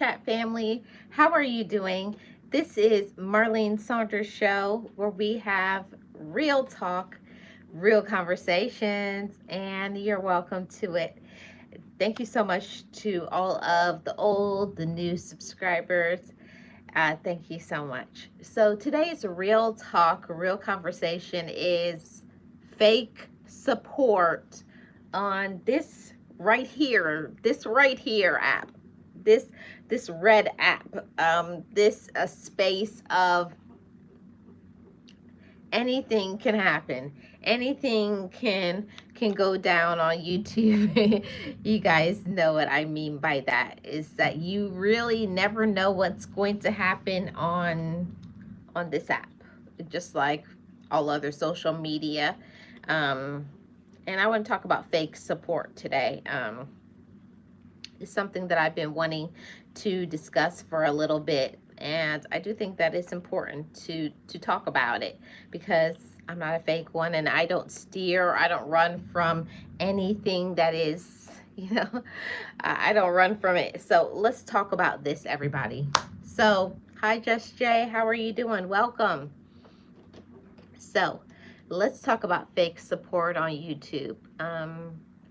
Chat family, how are you doing? This is Marlene Saunders show where we have real talk, real conversations, and you're welcome to it. Thank you so much to all of the old, the new subscribers. Thank you so much. So today's real talk, real conversation is fake support on this right here app, this this red app, this a space of anything can happen, anything can go down on YouTube. You guys know what I mean by that, is that you really never know what's going to happen on this app, just like all other social media. um and I want to talk about fake support today. It's something that I've been wanting to discuss for a little bit, and I do think that it's important to talk about it, because I'm not a fake one, and I don't run from anything that is, I don't run from it. So let's talk about this, everybody. So, hi, Just Jay, how are you doing? Welcome. So, let's talk about fake support on YouTube.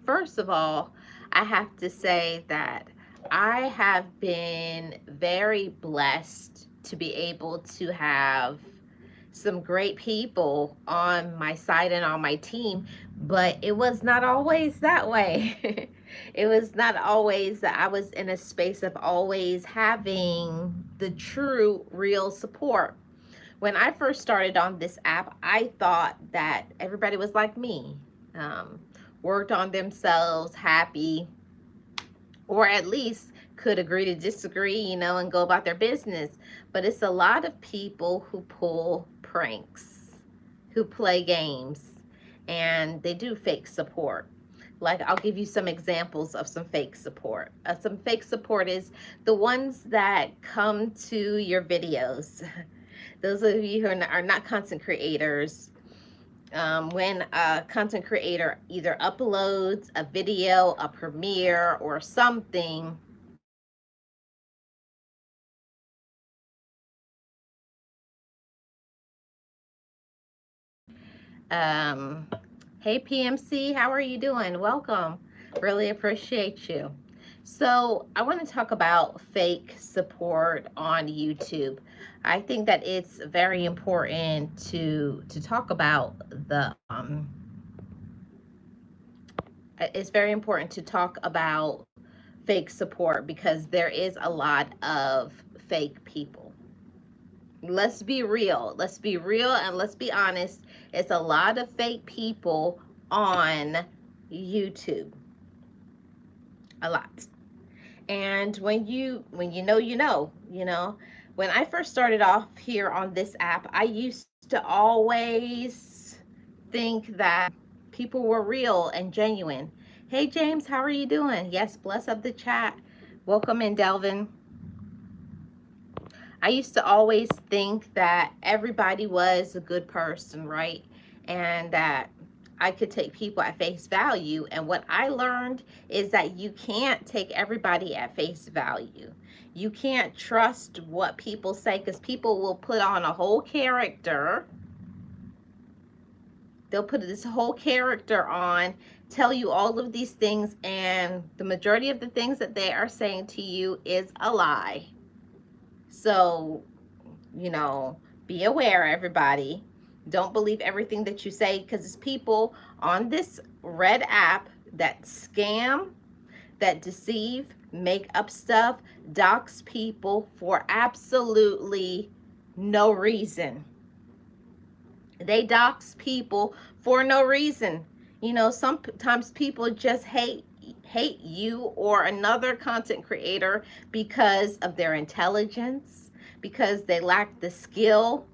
First of all, I have to say that I have been very blessed to be able to have some great people on my side and on my team, but it was not always that way. It was not always that I was in a space of always having the true, real support. When I first started on this app, I thought that everybody was like me, um, worked on themselves, happy, or at least could agree to disagree, and go about their business. But it's a lot of people who pull pranks, who play games, and they do fake support. Like, I'll give you some examples of some fake support. Some fake support is the ones that come to your videos. Those of you who are not content creators, when a content creator either uploads a video, a premiere, or something, um, hey PMC, how are you doing? Welcome. Really appreciate you. So, I want to talk about fake support on YouTube. I think that it's very important to talk about the it's very important to talk about fake support, because there is a lot of fake people. Let's be real. Let's be real and let's be honest. It's a lot of fake people on YouTube. A lot. And when you know. When I first started off here on this app, I used to always think that people were real and genuine. Hey James, how are you doing? Yes, bless up the chat. Welcome in, Delvin. I used to always think that everybody was a good person, right? And that I could take people at face value. And what I learned is that you can't take everybody at face value. You can't trust what people say, because people will put on a whole character. They'll put this whole character on, tell you all of these things, and the majority of the things that they are saying to you is a lie. So, be aware, everybody. Don't believe everything that you say, because it's people on this red app that scam, that deceive, make up stuff, dox people for absolutely no reason. They dox people for no reason. Sometimes people just hate you or another content creator because of their intelligence, because they lack the skill.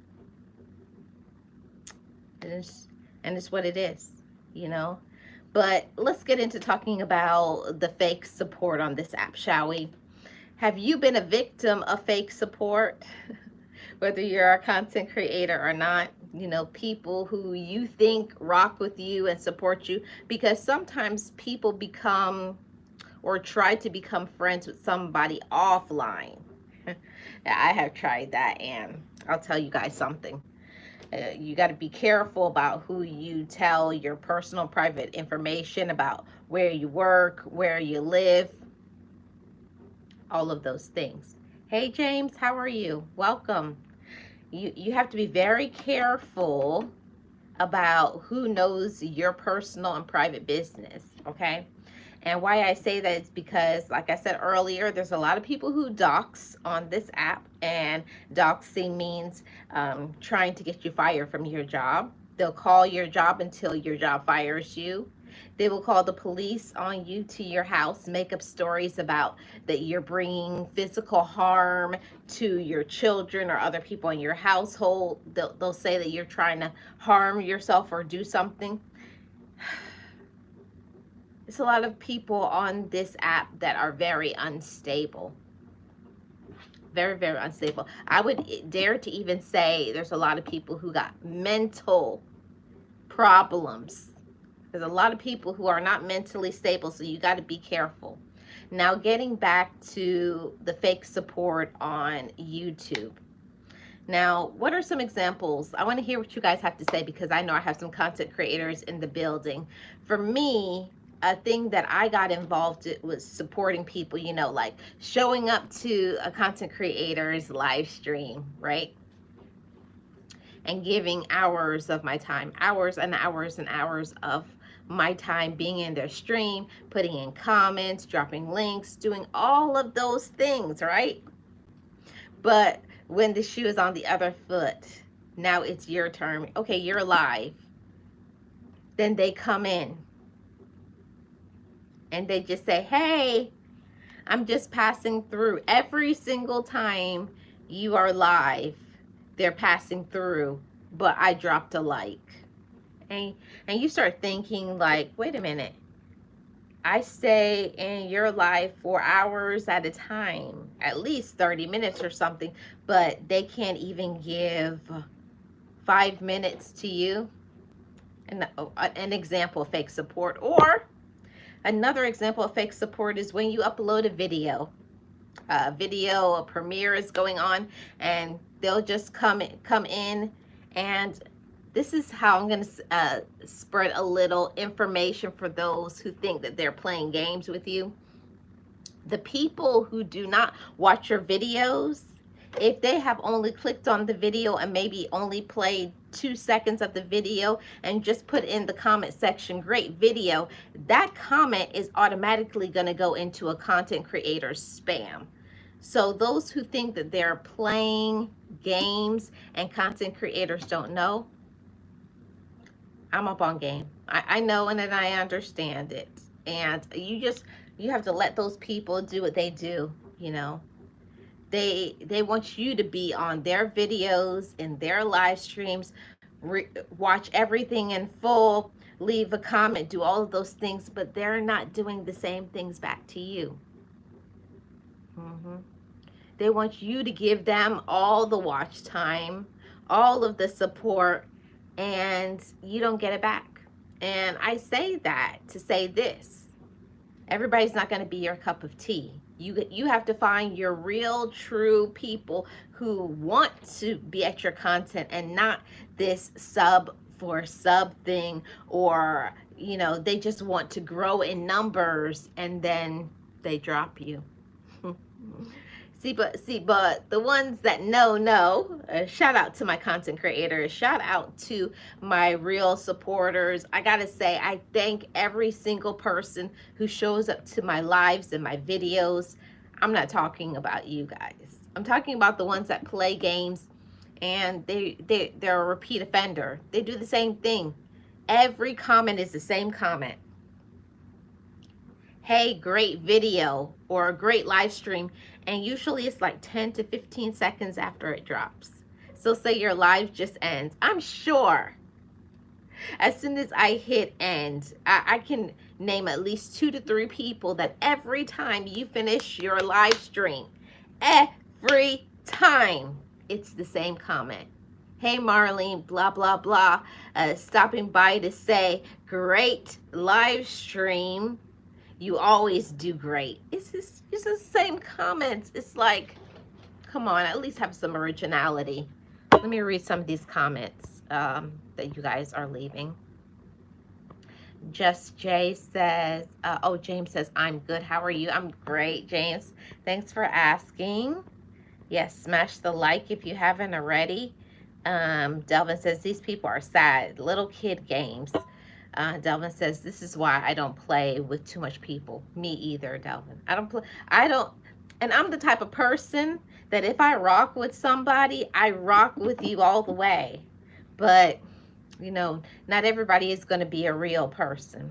And it's what it is. But let's get into talking about the fake support on this app, shall we? Have you been a victim of fake support? Whether you're a content creator or not, people who you think rock with you and support you, because sometimes people become or try to become friends with somebody offline. I have tried that, and I'll tell you guys something. You got to be careful about who you tell your personal private information about, where you work, where you live, all of those things. Hey James, how are you? Welcome. You have to be very careful about who knows your personal and private business, okay? And why I say that is because, like I said earlier, there's a lot of people who dox on this app, and doxing means trying to get you fired from your job. They'll call your job until your job fires you. They will call the police on you to your house, make up stories about that you're bringing physical harm to your children or other people in your household. They'll say that you're trying to harm yourself or do something. There's a lot of people on this app that are very unstable. Very, very unstable. I would dare to even say there's a lot of people who got mental problems. There's a lot of people who are not mentally stable, so you got to be careful. Now, getting back to the fake support on YouTube. Now, what are some examples? I want to hear what you guys have to say, because I know I have some content creators in the building. For me, a thing that I got involved in was supporting people, you know, like showing up to a content creator's live stream, right? And giving hours of my time, hours and hours and hours of my time being in their stream, putting in comments, dropping links, doing all of those things, right? But when the shoe is on the other foot, now it's your turn. Okay, you're live. Then they come in and they just say, hey, I'm just passing through. Every single time you are live, they're passing through, but I dropped a like. And you start thinking like, wait a minute. I stay in your life for hours at a time, at least 30 minutes or something, but they can't even give 5 minutes to you. And an example of fake support. Or another example of fake support is when you upload a video. A premiere is going on, and they'll just come in, and this is how I'm going to spread a little information for those who think that they're playing games with you. The people who do not watch your videos, if they have only clicked on the video and maybe only played 2 seconds of the video and just put in the comment section, great video, that comment is automatically going to go into a content creator's spam. So those who think that they're playing games and content creators don't know, I'm up on game. I know and I understand it. And you have to let those people do what they do, you know. They want you to be on their videos, in their live streams, watch everything in full, leave a comment, do all of those things, but they're not doing the same things back to you. They want you to give them all the watch time, all of the support, and you don't get it back. And I say that to say this. Everybody's not going to be your cup of tea. You have to find your real, true people who want to be at your content and not this sub for sub thing, or, you know, they just want to grow in numbers and then they drop you. But the ones that know, shout out to my content creators, shout out to my real supporters. I gotta say, I thank every single person who shows up to my lives and my videos. I'm not talking about you guys. I'm talking about the ones that play games and they're a repeat offender. They do the same thing. Every comment is the same comment. Hey, great video, or a great live stream, and usually it's like 10 to 15 seconds after it drops. So say your live just ends. I'm sure as soon as I hit end, I can name at least 2 to 3 people that every time you finish your live stream, every time, it's the same comment. Hey Marlene, blah, blah, blah, stopping by to say, great live stream. You always do great. It's the same comments. It's like, come on, at least have some originality. Let me read some of these comments that you guys are leaving. Just Jay says, oh, James says, I'm good. How are you? I'm great, James. Thanks for asking. Yes, smash the like if you haven't already. Delvin says, these people are sad. Little kid games. Delvin says, this is why I don't play with too much people. Me either, Delvin. And I'm the type of person that if I rock with somebody, I rock with you all the way. But, you know, not everybody is going to be a real person.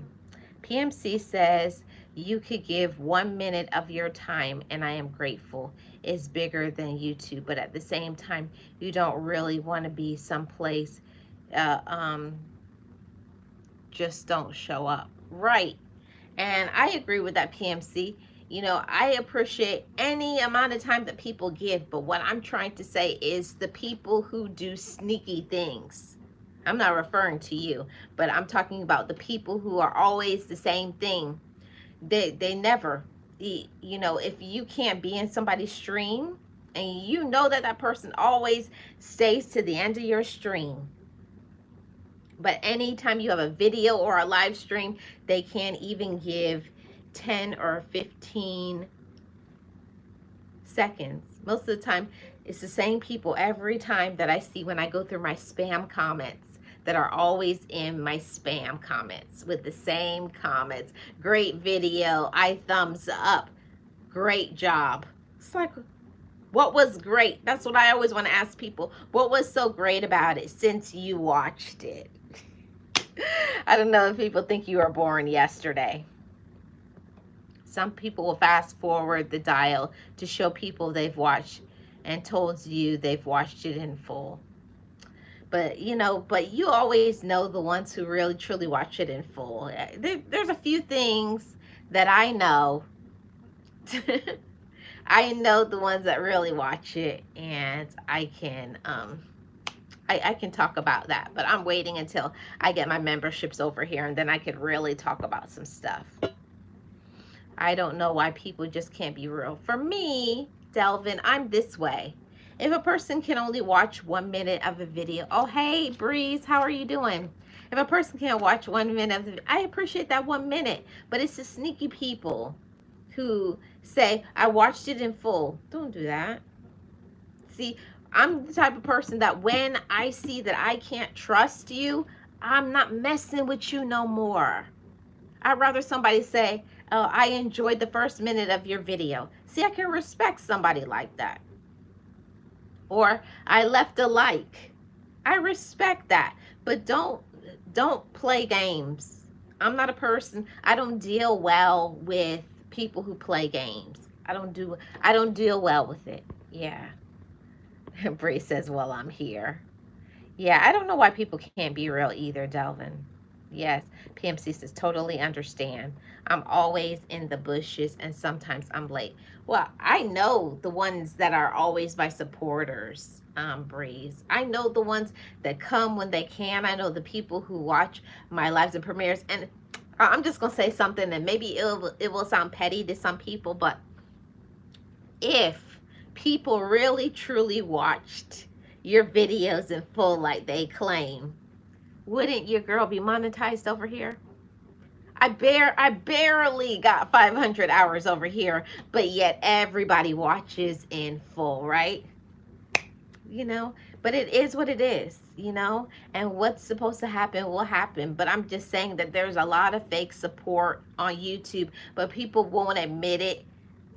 PMC says, you could give 1 minute of your time, and I am grateful. It's bigger than YouTube, but at the same time, you don't really want to be someplace, just don't show up. Right. And I agree with that, PMC. You know, I appreciate any amount of time that people give, but what I'm trying to say is the people who do sneaky things. I'm not referring to you, but I'm talking about the people who are always the same thing. They never, you know, if you can't be in somebody's stream and you know that that person always stays to the end of your stream, but anytime you have a video or a live stream, they can't even give 10 or 15 seconds. Most of the time, it's the same people every time that I see when I go through my spam comments that are always in my spam comments with the same comments. Great video. I thumbs up. Great job. It's like, what was great? That's what I always want to ask people. What was so great about it since you watched it? I don't know if people think you were born yesterday. Some people will fast forward the dial to show people they've watched and told you they've watched it in full. But, you know, but you always know the ones who really, truly watch it in full. There's a few things that I know. I know the ones that really watch it, and I can talk about that. But I'm waiting until I get my memberships over here, and then I could really talk about some stuff. I don't know why people just can't be real. For me, Delvin, I'm this way. If a person can only watch 1 minute of a video, oh, hey, Breeze, how are you doing? If a person can't watch 1 minute of the video, I appreciate that 1 minute, but it's the sneaky people who say, I watched it in full. Don't do that. See, I'm the type of person that when I see that I can't trust you, I'm not messing with you no more. I'd rather somebody say, oh, I enjoyed the first minute of your video. See, I can respect somebody like that. Or I left a like. I respect that. But don't play games. I'm not a person, I don't deal well with people who play games. I don't deal well with it. Yeah. Bree says, well, I'm here. Yeah, I don't know why people can't be real either, Delvin. Yes, PMC says, totally understand. I'm always in the bushes and sometimes I'm late. Well, I know the ones that are always my supporters, Breeze. I know the ones that come when they can. I know the people who watch my lives and premieres. And I'm just going to say something, and maybe it will sound petty to some people, but if people really truly watched your videos in full like they claim, wouldn't your girl be monetized over here? I barely got 500 hours over here, but yet everybody watches in full, right? You know, but it is what it is, you know, and what's supposed to happen will happen. But I'm just saying that there's a lot of fake support on YouTube, but people won't admit it.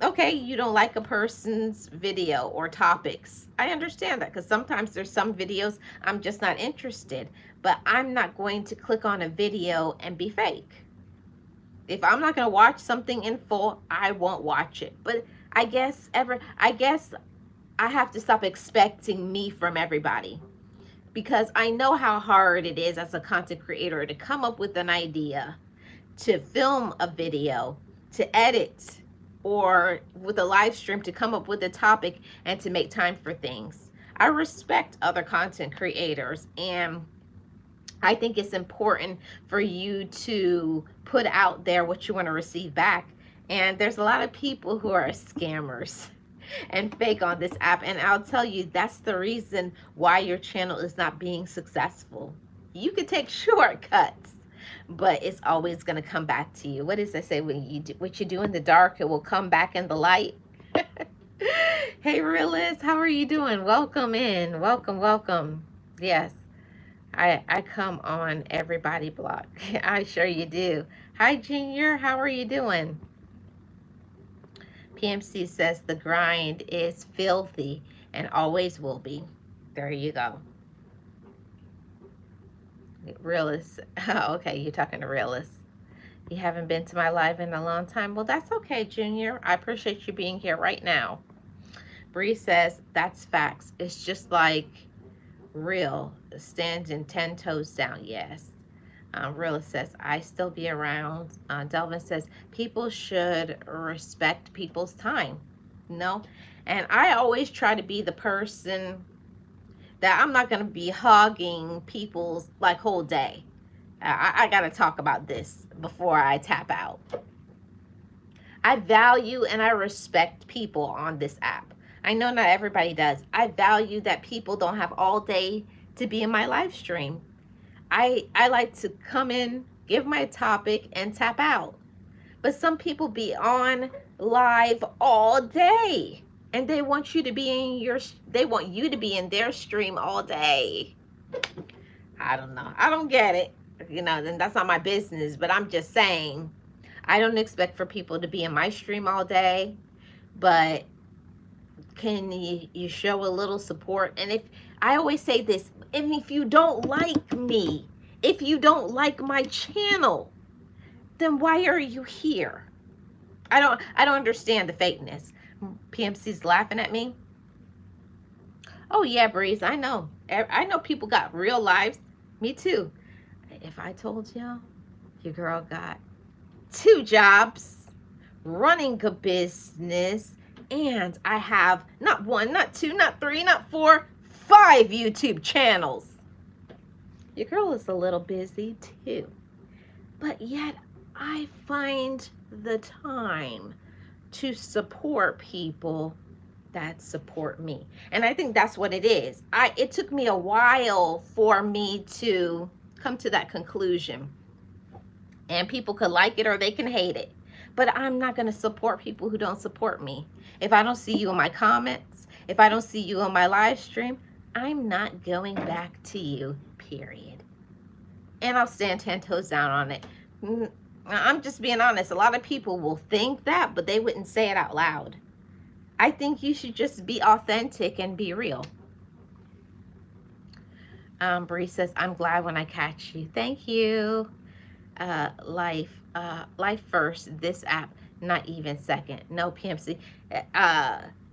Okay, you don't like a person's video or topics. I understand that, because sometimes there's some videos I'm just not interested, but I'm not going to click on a video and be fake. If I'm not going to watch something in full, I won't watch it. But I guess I have to stop expecting me from everybody, because I know how hard it is as a content creator to come up with an idea, to film a video, to edit, or with a live stream to come up with a topic and to make time for things. I respect other content creators, and I think it's important for you to put out there what you want to receive back. And there's a lot of people who are scammers and fake on this app. And I'll tell you, that's the reason why your channel is not being successful. You can take shortcuts, but it's always going to come back to you. What does it say? When you do, what you do in the dark, it will come back in the light. Hey, Realist, how are you doing? Welcome in. Welcome, welcome. Yes, I come on everybody block. I sure you do. Hi, Junior. How are you doing? PMC says the grind is filthy and always will be. There you go. Realist. Oh, okay, you're talking to Realist. You haven't been to my live in a long time. Well, that's okay, Junior. I appreciate you being here right now. Bree says, that's facts. It's just like real. Standing 10 toes down. Yes. Realist says, I still be around. Delvin says, people should respect people's time. No. And I always try to be the person that I'm not going to be hogging people's like whole day. I got to talk about this before I tap out. I value and I respect people on this app. I know not everybody does. I value that people don't have all day to be in my live stream. I like to come in, give my topic, and tap out. But some people be on live all day, and they want you to be in their stream all day. I don't know. I don't get it. You know, then that's not my business. But I'm just saying, I don't expect for people to be in my stream all day, but can you show a little support? And if I always say this, and if you don't like me, if you don't like my channel, then why are you here? I don't understand the fakeness. PMC's laughing at me. Oh yeah, Breeze, I know people got real lives. Me too. If I told y'all, your girl got 2 jobs, running a business, and I have not 1, not 2, not 3, not 4, 5 YouTube channels. Your girl is a little busy too. But yet I find the time to support people that support me. And I think that's what it is. It took me a while for me to come to that conclusion. And people could like it or they can hate it. But I'm not going to support people who don't support me. If I don't see you in my comments, if I don't see you on my live stream, I'm not going back to you, period. And I'll stand 10 toes down on it. I'm just being honest. A lot of people will think that, but they wouldn't say it out loud. I think you should just be authentic and be real. Bree says, I'm glad when I catch you. Thank you. Life first, this app, not even second. No, PMC.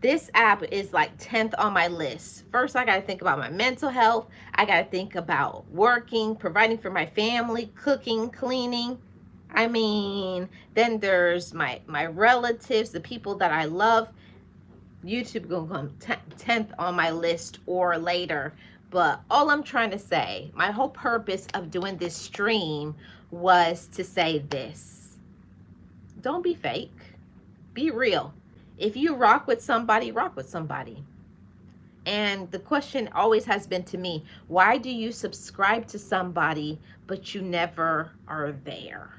This app is like 10th on my list. First, I got to think about my mental health. I got to think about working, providing for my family, cooking, cleaning. I mean, then there's my relatives, the people that I love. YouTube going to come 10th on my list or later. But all I'm trying to say, my whole purpose of doing this stream was to say this. Don't be fake. Be real. If you rock with somebody, rock with somebody. And the question always has been to me, why do you subscribe to somebody, but you never are there?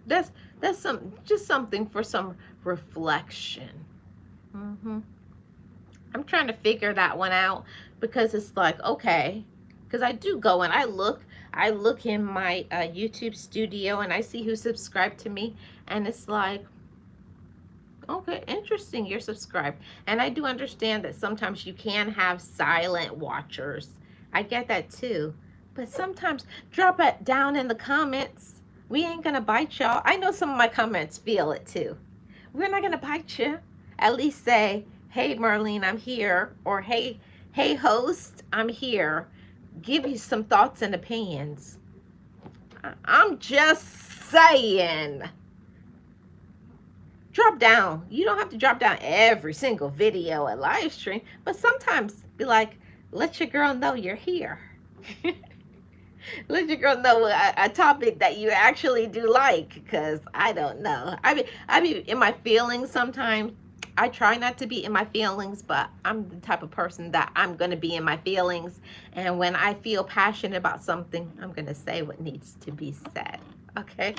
That's just something for some reflection. I'm trying to figure that one out, because it's like, okay, because I do go and I look in my YouTube studio and I see who subscribed to me, and it's like, okay, interesting, you're subscribed. And I do understand that sometimes you can have silent watchers. I get that too. But sometimes drop it down in the comments. We ain't gonna bite y'all. I know some of my comments feel it too. We're not gonna bite you. At least say, hey Marlene, I'm here. Or hey host, I'm here. Give you some thoughts and opinions. I'm just saying. Drop down. You don't have to drop down every single video and live stream, but sometimes be like, let your girl know you're here. Let your girl know a topic that you actually do like, because I don't know. I be in my feelings sometimes. I try not to be in my feelings, but I'm the type of person that I'm going to be in my feelings. And when I feel passionate about something, I'm going to say what needs to be said. Okay.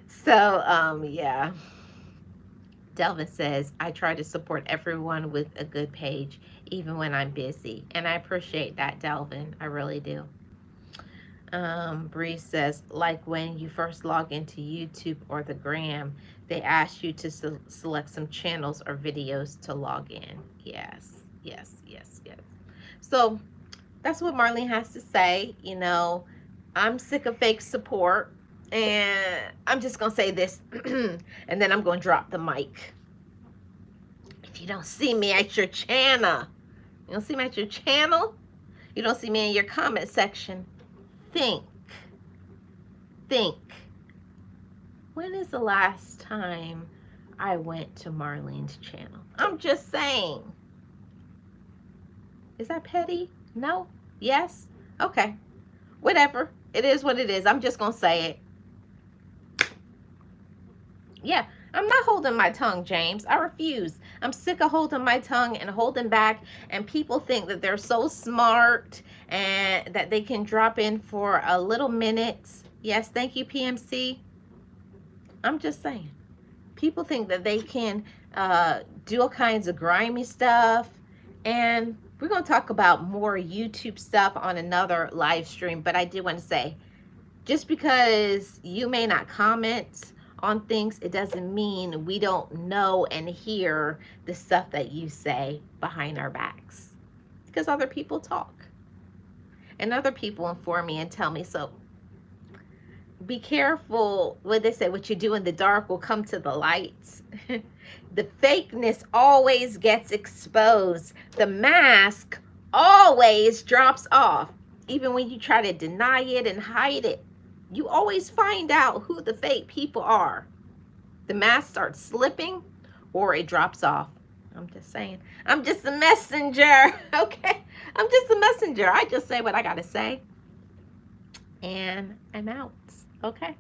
So, yeah. Delvin says, I try to support everyone with a good page, even when I'm busy. And I appreciate that, Delvin. I really do. Bree says, like when you first log into YouTube or the Gram, they ask you to select some channels or videos to log in. Yes, yes, yes, yes. So that's what Marlene has to say. You know, I'm sick of fake support. And I'm just going to say this, and then I'm going to drop the mic. If you don't see me at your channel, you don't see me at your channel, you don't see me in your comment section, think, when is the last time I went to Marlene's channel? I'm just saying. Is that petty? No? Yes? Okay. Whatever. It is what it is. I'm just going to say it. Yeah. I'm not holding my tongue, James. I refuse. I'm sick of holding my tongue and holding back. And people think that they're so smart and that they can drop in for a little minute. Yes, thank you, PMC. I'm just saying. People think that they can do all kinds of grimy stuff. And we're going to talk about more YouTube stuff on another live stream. But I did want to say, just because you may not comment on things, it doesn't mean we don't know and hear the stuff that you say behind our backs. Because other people talk. And other people inform me and tell me. So be careful. What they say, what you do in the dark will come to the light. The fakeness always gets exposed. The mask always drops off. Even when you try to deny it and hide it, you always find out who the fake people are. The mask starts slipping or it drops off. I'm just saying. I'm just a messenger. Okay? I'm just a messenger. I just say what I got to say. And I'm out. Okay?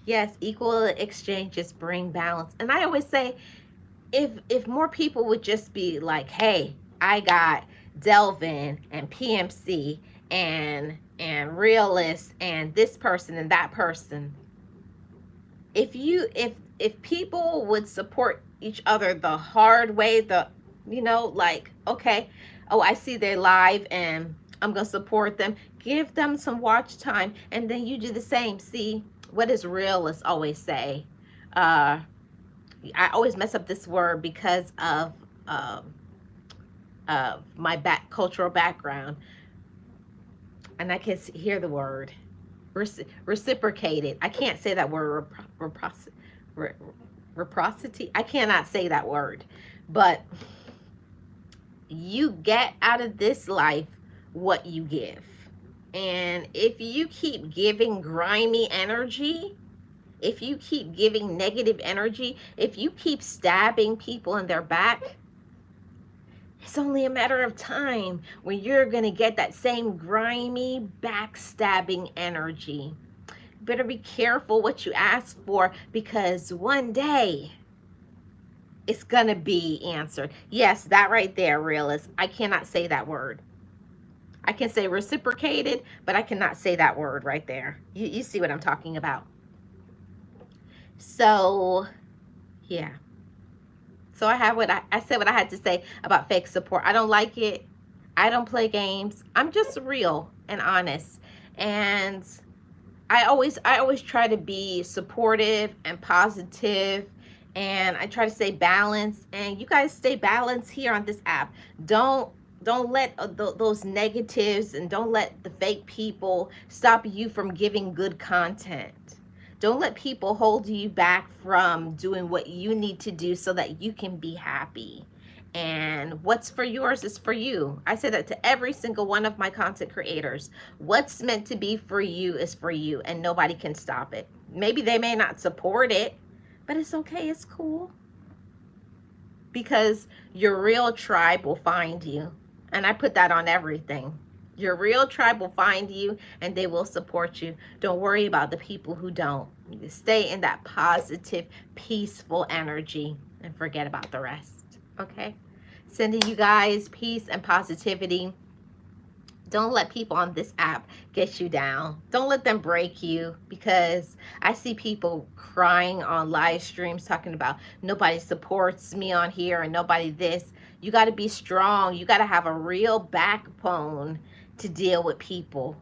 Yes, equal exchanges bring balance. And I always say, if more people would just be like, hey, I got Delvin and PMC and Realist and this person and that person. If people would support each other the hard way, like, okay, oh, I see they're live and I'm gonna support them. Give them some watch time, and then you do the same. See, what does Realist always say? I always mess up this word because of my cultural background, and I can hear the word reciprocated. I can't say that word. Reciprocity. I cannot say that word, but you get out of this life what you give. And if you keep giving grimy energy, if you keep giving negative energy, if you keep stabbing people in their back, it's only a matter of time when you're going to get that same grimy, backstabbing energy. You better be careful what you ask for, because one day it's going to be answered. Yes, that right there, Realist. I cannot say that word. I can say reciprocated, but I cannot say that word right there. You see what I'm talking about. So, yeah. So I said what I had to say about fake support. I don't like it. I don't play games. I'm just real and honest. And I always try to be supportive and positive, and I try to stay balanced. And you guys stay balanced here on this app. Don't let those negatives and don't let the fake people stop you from giving good content. Don't let people hold you back from doing what you need to do so that you can be happy. And what's for yours is for you. I say that to every single one of my content creators. What's meant to be for you is for you, and nobody can stop it. Maybe they may not support it, but it's okay. It's cool. Because your real tribe will find you. And I put that on everything. Your real tribe will find you and they will support you. Don't worry about the people who don't. Stay in that positive, peaceful energy and forget about the rest. Okay? Sending you guys peace and positivity. Don't let people on this app get you down. Don't let them break you, because I see people crying on live streams talking about nobody supports me on here and nobody this. You got to be strong. You got to have a real backbone to deal with people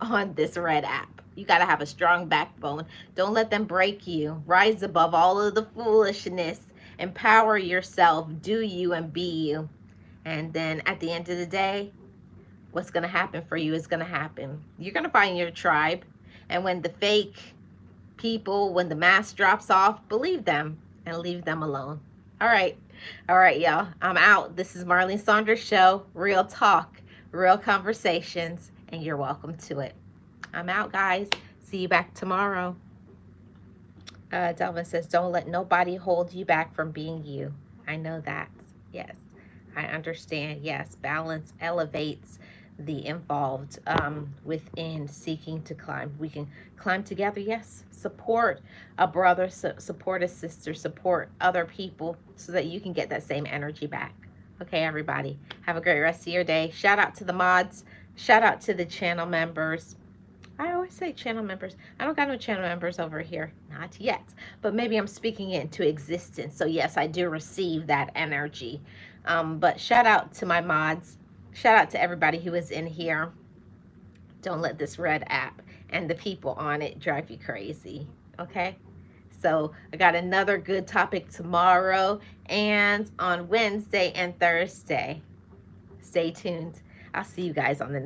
on this red app. You got to have a strong backbone. Don't let them break you. Rise above all of the foolishness. Empower yourself. Do you and be you. And then at the end of the day, what's going to happen for you is going to happen. You're going to find your tribe. And when the fake people, when the mask drops off, believe them and leave them alone. All right. All right, y'all. I'm out. This is Marlene Saunders Show. Real talk, real conversations, and you're welcome to it. I'm out, guys. See you back tomorrow. Delvin says, don't let nobody hold you back from being you. I know that. Yes. I understand. Yes. Balance elevates the involved within seeking to climb. We can climb together. Yes. Support a brother, support a sister, support other people so that you can get that same energy back. Okay, everybody. Have a great rest of your day. Shout out to the mods. Shout out to the channel members. I always say channel members. I don't got no channel members over here. Not yet. But maybe I'm speaking it into existence. So yes, I do receive that energy. But shout out to my mods. Shout out to everybody who is in here. Don't let this red app and the people on it drive you crazy. Okay? So I got another good topic tomorrow and on Wednesday and Thursday. Stay tuned. I'll see you guys on the next